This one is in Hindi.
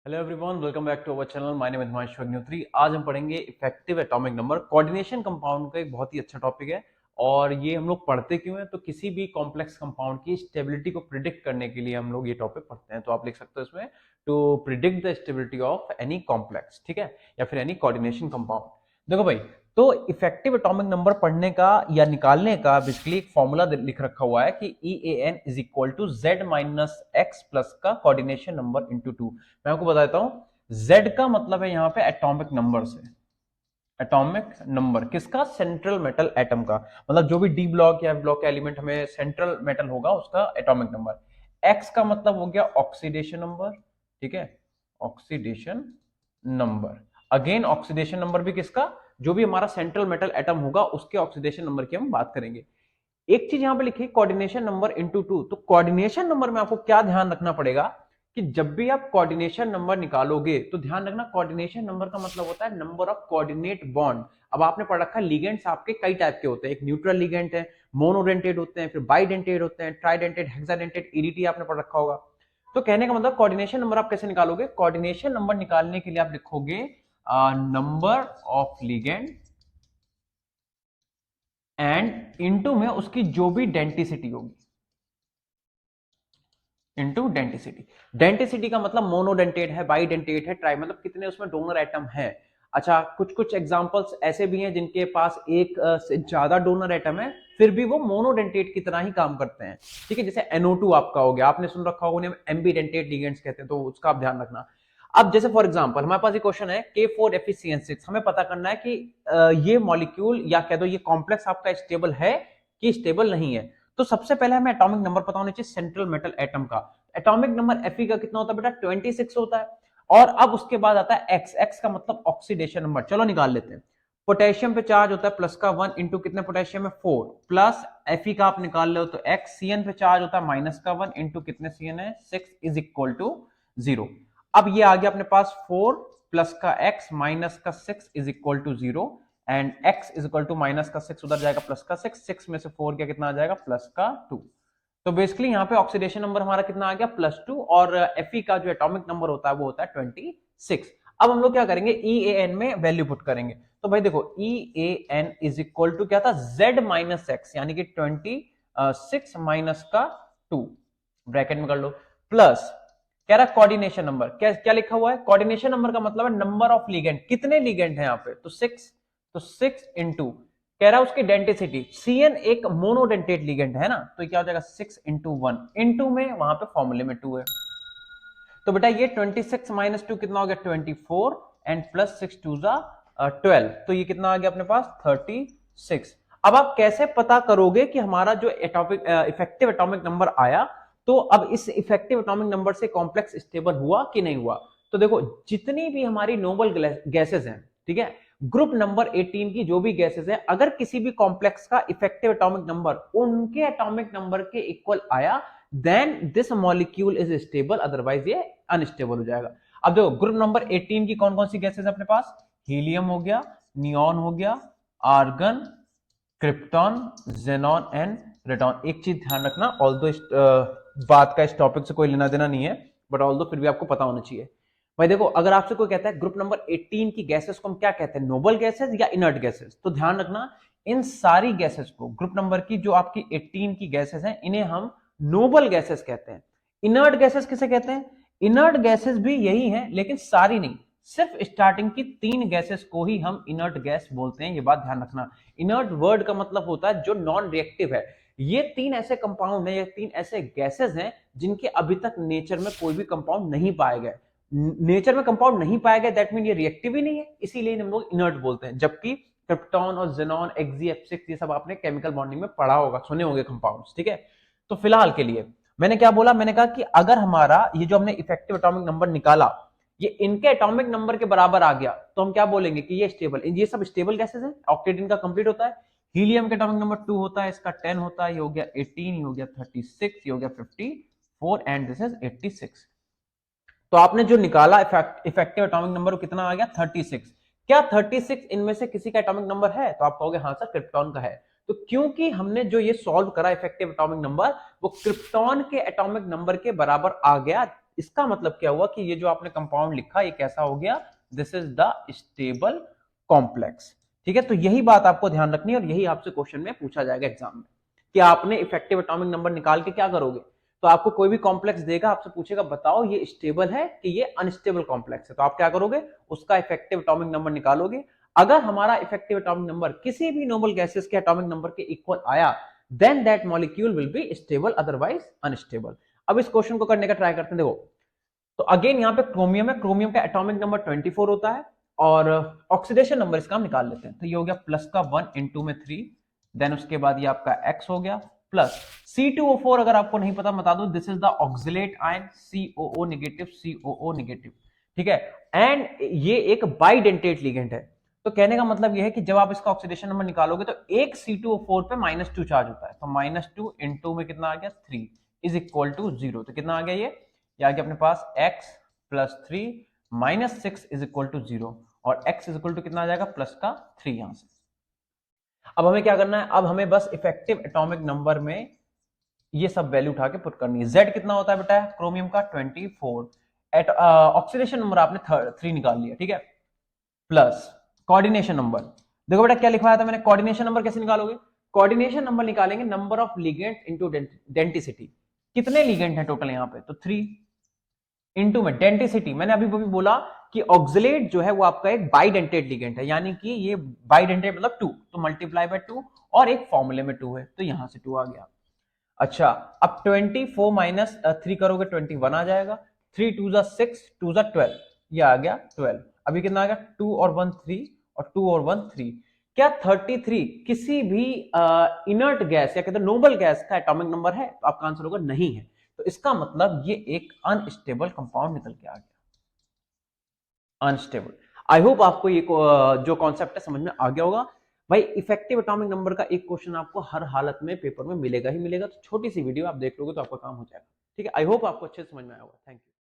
Hello everyone, welcome back to our channel. My name is Himanshu Agnihotri. आज हम पढ़ेंगे effective atomic number. Coordination compound का एक बहुत ही अच्छा टॉपिक है और ये हम लोग पढ़ते क्यों हैं, तो किसी भी कॉम्प्लेक्स कंपाउंड की स्टेबिलिटी को प्रिडिक्ट करने के लिए हम लोग ये टॉपिक पढ़ते हैं। तो आप लिख सकते हो इसमें to predict the stability of any complex, ठीक है, या फिर एनी कोऑर्डिनेशन कंपाउंड। देखो भाई, तो इफेक्टिव एटॉमिक नंबर पढ़ने का या निकालने का बेसिकली एक फॉर्मूला लिख रखा हुआ है कि EAN is equal to Z minus x plus का कोऑर्डिनेशन नंबर इंटू टू। मैं आपको बताता हूं, Z का मतलब है यहाँ पे एटॉमिक नंबर से। एटॉमिक नंबर किसका? सेंट्रल मेटल एटम का, मतलब जो भी डी ब्लॉक या ब्लॉक एलिमेंट हमें सेंट्रल मेटल होगा उसका एटॉमिक नंबर। एक्स का मतलब हो गया ऑक्सीडेशन नंबर, ठीक है, oxidation number. Again oxidation number भी किसका? जो भी हमारा सेंट्रल मेटल एटम होगा उसके ऑक्सीडेशन नंबर की हम बात करेंगे। एक चीज यहां पे लिखी कोऑर्डिनेशन नंबर इंटू टू। तो कोऑर्डिनेशन नंबर में आपको क्या ध्यान रखना पड़ेगा कि जब भी आप कोऑर्डिनेशन नंबर निकालोगे तो ध्यान रखना, कोऑर्डिनेशन नंबर का मतलब होता है नंबर ऑफ कोऑर्डिनेट बॉन्ड। अब आपने पढ़ रखा है लिगेंड्स आपके कई टाइप के होते हैं। एक न्यूट्रल लिगेंड है, मोनोडेंटेड होते हैं, फिर बाइडेंटेड होते हैं, ट्राइडेंटेड, हेक्साडेंटेड, ईडीटी आपने पढ़ रखा होगा। तो कहने का मतलब कोऑर्डिनेशन नंबर आप कैसे निकालोगे? कोऑर्डिनेशन नंबर निकालने के लिए आप लिखोगे number of ligand and into में उसकी जो भी डेंटिसिटी होगी, इनटू डेंटिसिटी। डेंटिसिटी का मतलब मोनोडेंटेट है, बाइडेंटेट है, ट्राई, मतलब कितने उसमें डोनर एटम है। अच्छा, कुछ कुछ एग्जांपल्स ऐसे भी हैं जिनके पास एक से ज्यादा डोनर एटम है, फिर भी वो मोनोडेंटेट की तरह ही काम करते हैं, ठीक है। जैसे NO2 आपका हो गया, आपने सुन रखा होगा उन्हें एम्बीडेंटेट लिगेंड्स कहते हैं, तो उसका आप ध्यान रखना। अब जैसे फॉर एग्जांपल हमारे पास एक क्वेश्चन है K4FeCN6, हमें पता करना है कि ये मॉलिक्यूल या कह दो ये कॉम्प्लेक्स आपका स्टेबल है कि स्टेबल नहीं है। तो सबसे पहले हमें एटॉमिक नंबर पता होना चाहिए सेंट्रल मेटल एटम का। एटॉमिक नंबर Fe का कितना होता है बेटा? 26 होता है। और अब उसके बाद आता है एक्स। एक्स का मतलब ऑक्सीडेशन नंबर, चलो निकाल लेते हैं। पोटेशियम पे चार्ज होता है प्लस का 1 इंटू कितने पोटेशियम है 4, प्लस Fe का आप निकाल लो तो एक्स। Cn पे चार्ज होता है माइनस का 1 इंटू कितने Cn है 6 इज इक्वल टू 0। अब ये आ गया अपने पास 4 प्लस का x माइनस का 6 is equal to 0 and x is equal to minus का 6 उधर जाएगा प्लस का 6, 6 में से 4 क्या कितना आ जाएगा प्लस का 2। तो बेसिकली यहाँ पे ऑक्सीडेशन नंबर हमारा कितना आ गया +2 और Fe का जो एटॉमिक नंबर होता है वो होता है 26। अब हम लोग क्या करेंगे, EAN में वैल्यू पुट करेंगे। तो भाई देखो EAN इज इक्वल टू क्या था? Z माइनस एक्स, यानी कि 26 माइनस का 2 ब्रैकेट में कर लो, प्लस कह रहा कोऑर्डिनेशन नंबर। क्या क्या लिखा हुआ है? कोऑर्डिनेशन नंबर का मतलब है नंबर ऑफ लिगेंड, कितने लिगेंड है यहाँ पे, तो 6। तो 6 इंटू कह रहा है उसकी डेंटिसिटी, Cn एक मोनोडेंटेट लिगेंड है ना, तो क्या हो जाएगा 6 इंटू 1 इंटू में वहां पे फॉर्मूले में 2 है। तो बेटा ये 26 माइनस 2 कितना हो गया 24 एंड प्लस 6 टू जा 12, तो ये कितना आ गया अपने पास 36। अब आप कैसे पता करोगे कि हमारा जो एटॉमिक इफेक्टिव एटॉमिक नंबर आया, तो अब इस इफेक्टिव एटॉमिक नंबर से कॉम्प्लेक्स स्टेबल हुआ कि नहीं हुआ? तो देखो जितनी भी हमारी नोबल गैसेस हैं, ठीक है, ग्रुप नंबर 18 की जो भी गैसेस है, अगर किसी भी कॉम्प्लेक्स का इफेक्टिव एटॉमिक नंबर उनके एटॉमिक नंबर के इक्वल आया then this molecule is stable, otherwise ये अनस्टेबल हो जाएगा। अब देखो ग्रुप नंबर 18 की कौन कौन सी गैसेस है अपने पास? हीलियम हो गया, नियॉन हो गया, argon, krypton, xenon and radon. एक चीज ध्यान रखना, ऑल्दो इस बात का इस टॉपिक से कोई लेना देना नहीं है, बट ऑल्दो फिर भी आपको पता होना चाहिए। भाई देखो अगर आपसे कोई कहता है ग्रुप नंबर 18 की गैसेस को हम क्या कहते हैं, नोबल गैसेस या इनर्ट गैसेस, तो ध्यान रखना इन सारी गैसेस को, ग्रुप नंबर की जो आपकी 18 की गैसेस हैं, इन्हें हम नोबल गैसेस कहते हैं। इनर्ट गैसेस किसे कहते हैं? इनर्ट गैसेस भी यही हैं लेकिन सारी नहीं, सिर्फ स्टार्टिंग की 3 गैसेस को ही हम इनर्ट गैस बोलते हैं, ये बात ध्यान रखना। इनर्ट वर्ड का मतलब होता है जो नॉन रिएक्टिव है। ये 3 ऐसे कंपाउंड हैं, ये 3 ऐसे गैसेस हैं जिनके अभी तक नेचर में कोई भी कंपाउंड नहीं पाए गए। नेचर में कंपाउंड नहीं पाया गया दैट मीन ये रिएक्टिव ही नहीं है, इसीलिए हम लोग इनर्ट बोलते हैं। जबकि क्रिप्टॉन और जेनॉन, Xg, F6 ये सब आपने केमिकल बॉन्डिंग में पढ़ा होगा, सुने होंगे कंपाउंड्स, ठीक है। तो फिलहाल के लिए मैंने क्या बोला, मैंने कहा कि अगर हमारा ये जो हमने इफेक्टिव एटॉमिक नंबर निकाला ये इनके एटॉमिक नंबर के बराबर आ गया, तो हम क्या बोलेंगे कि ये स्टेबल, ये सब स्टेबल गैसेस हैं। ऑक्टेट इनका कंप्लीट होता है। हीलियम के एटॉमिक नंबर 2 होता है, इसका 10 होता है, ये हो गया 18, ये हो गया 36, ये हो गया 54 एंड दिस इज 86। तो आपने जो निकाला इफेक्टिव एटॉमिक नंबर वो कितना आ गया 36। क्या 36 इनमें से किसी का एटॉमिक नंबर है? तो आप कहोगे हाँ सर क्रिप्टॉन का है। तो क्योंकि हमने जो ये सॉल्व करा इफेक्टिव एटॉमिक नंबर वो क्रिप्टॉन के एटॉमिक नंबर के बराबर आ गया, इसका मतलब क्या हुआ कि ये जो आपने कंपाउंड लिखा ये कैसा हो गया, this is the stable complex. ठीक है, तो यही बात आपको ध्यान रखनी है और यही आपसे क्वेश्चन में पूछा जाएगा एग्जाम में कि आपने इफेक्टिव एटॉमिक नंबर निकाल के क्या करोगे। तो आपको कोई भी कॉम्प्लेक्स देगा, आपसे पूछेगा बताओ ये स्टेबल है कि ये अनस्टेबल कॉम्प्लेक्स है, तो आप क्या करोगे, उसका इफेक्टिव एटॉमिक नंबर निकालोगे। अगर हमारा इफेक्टिव एटॉमिक नंबर किसी भी नोबल गैसेस के एटॉमिक नंबर के इक्वल आया, then that molecule will be stable, otherwise unstable. अब इस क्वेश्चन को करने का ट्राई करते हैं। देखो, तो अगेन यहाँ पे क्रोमियम है, क्रोमियम का एटॉमिक नंबर 24 होता है और ऑक्सीडेशन नंबर इसका हम निकाल लेते हैं। तो ये हो गया प्लस का 1 इंटू में 3, देन उसके बाद ये आपका एक्स हो गया प्लस C2O4। अगर आपको नहीं पता बता दो, this is the oxalate ion, COO negative, COO negative. ठीक है, एंड ये एक बाइडेंटेट लिगेंड है। तो कहने का मतलब ये है कि जब आप इसका ऑक्सीडेशन नंबर निकालोगे तो एक C2O4 पे -2 चार्ज होता है, तो -2 इंटू में कितना आ गया 3 इज इक्वल टू 0। तो कितना आ गया ये आ गया अपने पास x plus 3 minus 6 is equal to 0 और x इज इक्वल टू कितना आ जाएगा प्लस का 3 यहां से। अब हमें क्या करना है, अब हमें बस इफेक्टिव एटॉमिक नंबर में ये सब वैल्यू उठा के पुट करनी है। z कितना होता है बेटा क्रोमियम का 24, ऑक्सीडेशन नंबर आपने 3 निकाल लिया, ठीक है, प्लस कोऑर्डिनेशन नंबर। देखो बेटा क्या लिखवाया था मैंने, कोऑर्डिनेशन नंबर कैसे निकालोगे, कोऑर्डिनेशन नंबर निकालेंगे number of ligand into density. कितने लिगेंड हैं टोटल यहाँ पे, तो 3 इंटू में डेंटिसिटी। मैंने अभी भी बोला कि ऑक्सिलेट जो है वो आपका एक बाइडेंटेट लिगेंड है, यानी कि ये बाइडेंटेट मतलब 2, तो मल्टीप्लाई बाय 2 और एक फॉर्मूले में 2 है, तो यहां से 2 आ गया। अच्छा, अब 24 माइनस 3 करोगे 21 आ जाएगा, 3 2 जा 6 2 जा 12, ये आ गया 12। अभी कितना आ गया 2 और 1 3 और 2 और 1 3। क्या 33 किसी भी इनर्ट गैस या कहते हैं नोबल गैस का एटॉमिक नंबर है, तो आपका आंसर होगा नहीं है। तो इसका मतलब ये एक अनस्टेबल कंपाउंड निकल के आ गया, अनस्टेबल। आई होप आपको ये जो कॉन्सेप्ट है समझ में आ गया होगा। भाई इफेक्टिव एटॉमिक नंबर का एक क्वेश्चन आपको हर हालत में पेपर में मिलेगा ही मिलेगा, तो छोटी सी वीडियो आप देख लोगे तो आपका काम हो जाएगा। ठीक है, आई होप आपको अच्छे से समझ में आया होगा। Thank you.